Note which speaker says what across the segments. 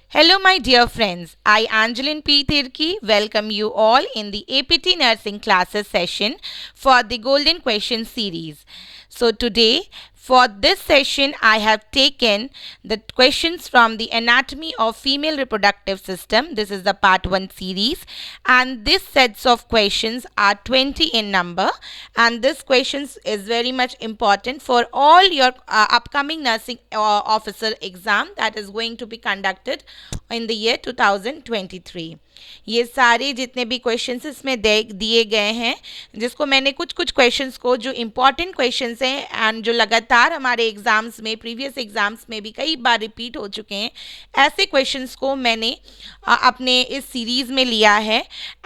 Speaker 1: Hello, my dear friends. I, Angeline P.TIRKEY, welcome you all in the APT Nursing Classes session for the Golden Question series. So, today, for this session, I have taken the questions from the Anatomy of Female Reproductive System. This is the part 1 series, and this sets of questions are 20 in number, and this questions is very much important for all your upcoming nursing officer exam that is going to be conducted in the year 2023. ये सारे जितने भी questions इसमें दिए गए हैं, जिसको मैंने कुछ क्वेश्चंस को जो इम्पॉर्टेंट क्वेश्चंस हैं एंड जो लगातार हमारे एग्ज़ाम्स में प्रीवियस एग्ज़ाम्स में भी कई बार रिपीट हो चुके हैं, ऐसे क्वेश्चंस को मैंने अपने इस सीरीज़ में लिया है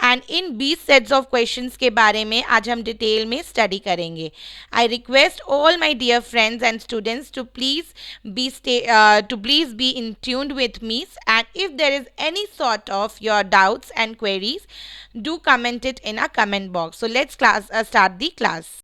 Speaker 1: and in 20 sets of questions के बारे में आज हम डिटेल में स्टडी करेंगे. I request all my dear friends and students to please be in tuned with me, and if there is any sort of your doubts and queries, do comment it in a comment box. So let's start the class.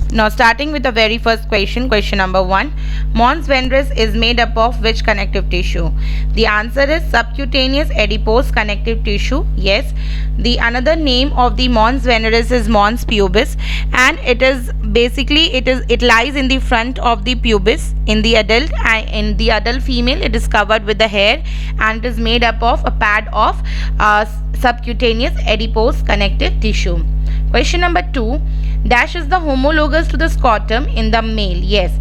Speaker 1: Now starting with the very first question number 1. Mons veneris is made up of which connective tissue? The answer is subcutaneous adipose connective tissue. Yes. The another name of the mons veneris is mons pubis, and it is basically it lies in the front of the pubis in the adult, and in the adult female it is covered with the hair and it is made up of a pad of subcutaneous adipose connective tissue. Question number 2. Dash is the homologous to the scrotum in the male. Yes.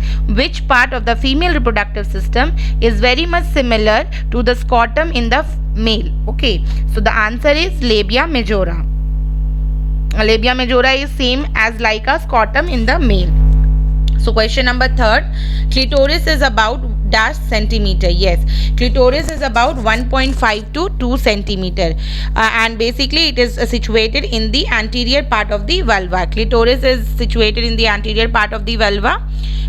Speaker 1: Which part of the female reproductive system is very much similar to the scrotum in the male? Okay. So the answer is labia majora. Labia majora is same as like a scrotum in the male. So question number 3. Clitoris is about dash centimeter. Yes, clitoris is about 1.5 to 2 centimeter, and basically it is situated in the anterior part of the vulva. Clitoris is situated in the anterior part of the vulva.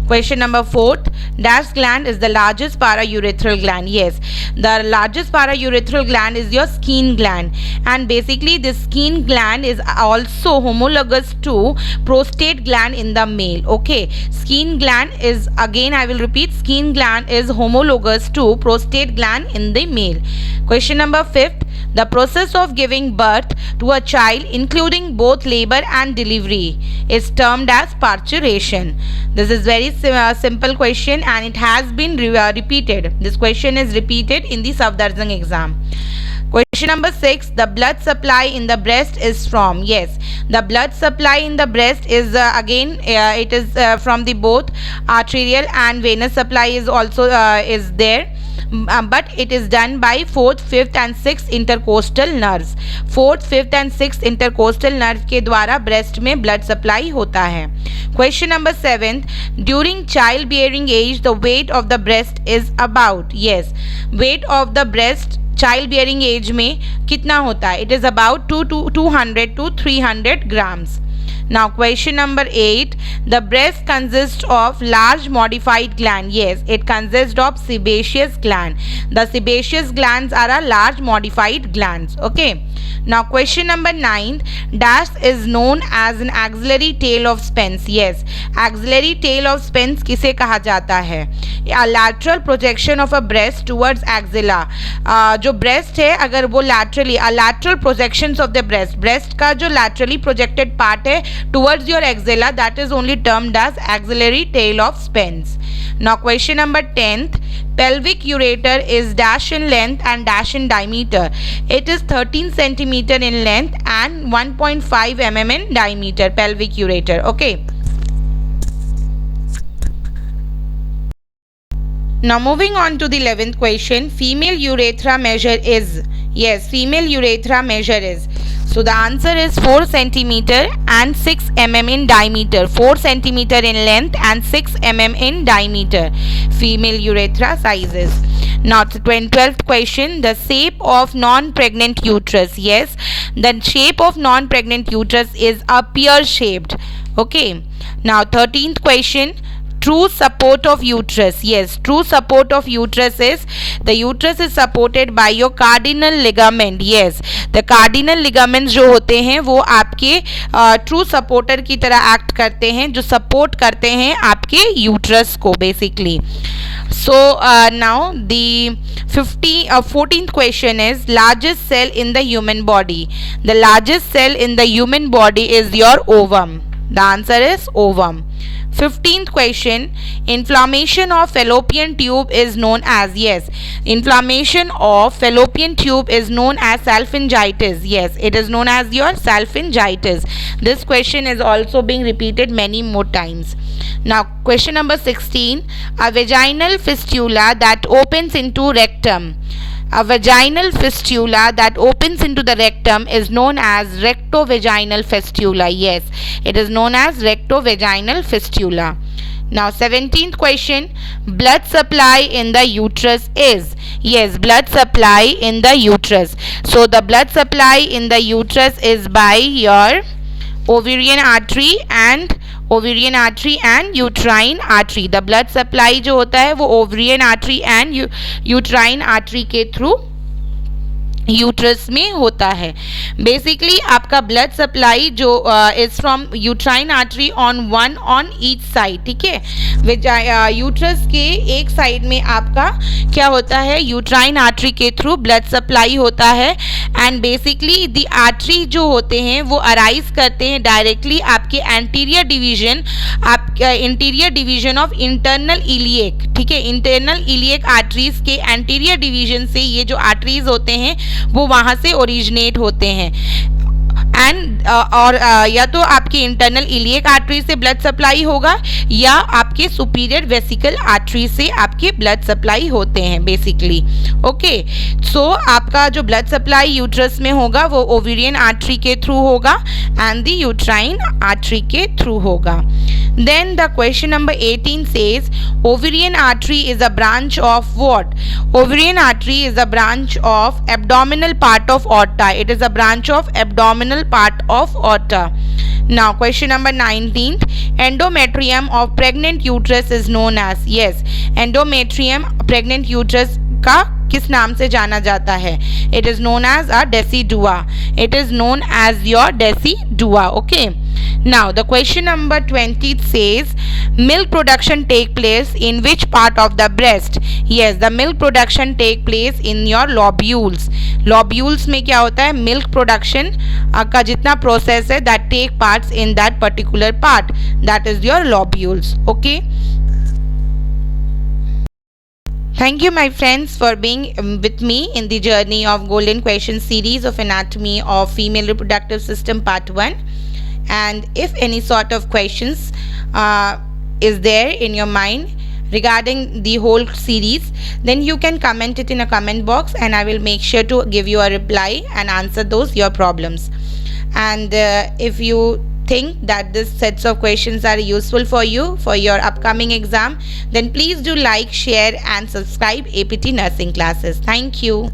Speaker 1: Question number 4. Dash gland is the largest paraurethral gland. Yes, the largest paraurethral gland is your skin gland, and basically this skin gland is also homologous to prostate gland in the male. Okay, skin gland is, again I will repeat, skin gland is homologous to prostate gland in the male. Question number 5. The process of giving birth to a child, including both labor and delivery, is termed as parturition. This is very simple question and it has been repeated. This question is repeated in the Safdarzang exam. Question number 6. The blood supply in the breast is from? Yes, the blood supply in the breast is it is from the both arterial and venous supply is also is there. But it is done by 4th, 5th and 6th intercostal nerves. 4th, 5th and 6th intercostal nerve के द्वारा breast में blood supply होता है. Question number 7. During childbearing age, the weight of the breast is about? Yes, weight of the breast child bearing age में कितना होता है? It is about 200 to 300 grams. Now question number 8. The breast consists of large modified gland. Yes, it consists of sebaceous gland. The sebaceous glands are a large modified glands. Okay. Now question number 9. Dash is known as an axillary tail of Spence. Yes, axillary tail of Spence किसे कहा जाता है? A lateral projection of a breast towards axilla. जो breast है अगर वो laterally, a lateral projections of the breast का जो laterally projected part है towards your axilla, that is only termed as axillary tail of Spence. Now question number 10th. Pelvic ureter is dash in length and dash in diameter. It is 13 centimeter in length and 1.5 mm in diameter. Pelvic ureter. Okay. Now moving on to the 11th question. Female urethra measure is? Yes, female urethra measure is. So the answer is 4 centimeter and 6 mm in diameter. 4 centimeter in length and 6 mm in diameter. Female urethra sizes. Now the 12th question. The shape of non-pregnant uterus. Yes, the shape of non-pregnant uterus is a pear shaped. Okay. Now 13th question. true support of uterus. Yes, true support of uterus is the uterus is supported by your cardinal ligament. Yes, the cardinal ligaments जो होते हैं वो आपके true supporter की तरह act करते हैं, जो सपोर्ट करते हैं आपके यूट्रस को basically. So now the 14th question is largest cell in the human body. The largest cell in the human body is your ovum. The answer is ovum. 15th question, inflammation of fallopian tube is known as. Yes, inflammation of fallopian tube is known as salpingitis. Yes, it is known as your salpingitis. This question is also being repeated many more times. Now question number 16, a vaginal fistula that opens into rectum. A vaginal fistula that opens into the rectum is known as rectovaginal fistula. Yes, it is known as rectovaginal fistula. Now 17th question, blood supply in the uterus is. Yes, blood supply in the uterus. So the blood supply in the uterus is by your ovarian artery and uterine artery. The blood supply जो होता है वो ovarian artery and uterine artery के through uterus में होता है. Basically आपका blood supply जो is from uterine artery on each side. ठीक है, यूट्रस के एक साइड में आपका क्या होता है, यूट्राइन आर्टरी के थ्रू ब्लड सप्लाई होता है. एंड बेसिकली द आर्टरी जो होते हैं वो अराइज करते हैं डायरेक्टली आपके एंटीरियर डिवीजन ऑफ इंटरनल इलिएक. ठीक है, इंटरनल इलिएक आर्टरीज के एंटीरियर डिवीजन से ये जो आर्टरीज होते हैं वो वहां से ओरिजिनेट होते हैं. एंड और या तो आपके इंटरनल इलिएक आर्टरी से ब्लड सप्लाई होगा या आपके सुपीरियर वेसिकल आर्टरी से आपके ब्लड सप्लाई होते हैं बेसिकली. ओके, सो आपका जो ब्लड सप्लाई यूट्रस में होगा वो ओवेरियन आर्टरी के थ्रू होगा एंड द यूट्राइन आर्टरी के थ्रू होगा. Then the question number 18 says ovarian artery is a branch of what? Ovarian artery is a branch of abdominal part of aorta. It is a branch of abdominal part of aorta. Now question number 19, endometrium of pregnant uterus is known as. Yes, endometrium pregnant uterus का किस नाम से जाना जाता है? It is known as a decidua. It is known as your decidua. Okay. Now the question number 20 says milk production take place in which part of the breast? Yes, the milk production take place in your lobules. Lobules में क्या होता है? Milk production का जितना process है that take parts in that particular part, that is your lobules. Okay. Thank you my friends for being with me in the journey of golden question series of anatomy of female reproductive system part 1. And if any sort of questions is there in your mind regarding the whole series, then you can comment it in a comment box and I will make sure to give you a reply and answer those your problems. And if you think that this sets of questions are useful for you for your upcoming exam, then please do like, share and subscribe APT Nursing Classes. Thank you.